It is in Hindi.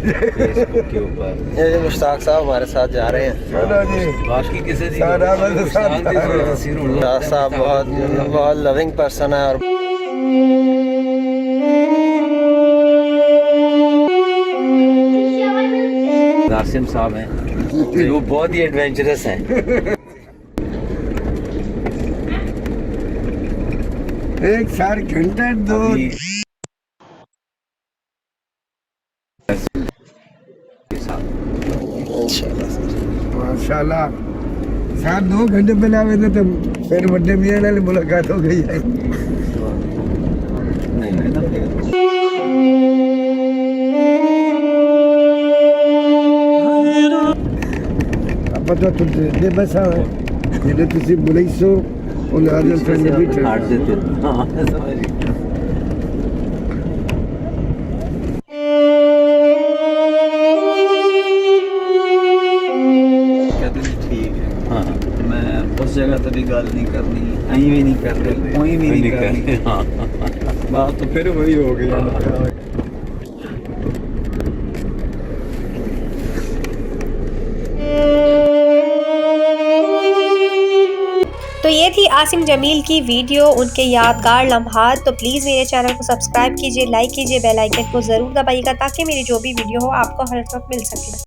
फेसबुक के ऊपर। ये मुश्ताक साहब हमारे साथ जा रहे हैं। बाकी किसी दी मुश्ताक साहब बहुत लविंग पर्सन है और कासिम साहब हैं वो बहुत ही एडवेंचरस हैं। एक 4 घंटे 2 माशाल्लाह 2 घंटे पहले आवे थे तो फिर बड़े मियां नाल मुलाकात हो गई है। अब तो तुझे बस आवे जेडे तुसी बुलाईसो उन आदल फ्रेंड भी थे। हार्ट से थे। हां समझ गया। उस जगह तो भी गल नहीं करनी, कहीं भी नहीं कर रहे, कोई भी नहीं कर रही। हाँ बात तो फिर वही हो गई। तो ये थी आसिम जमील की वीडियो, उनके यादगार लम्हात। तो प्लीज़ मेरे चैनल को सब्सक्राइब कीजिए, लाइक कीजिए, बेल आइकन को ज़रूर दबाइएगा ताकि मेरी जो भी वीडियो हो आपको हर वक्त मिल सके।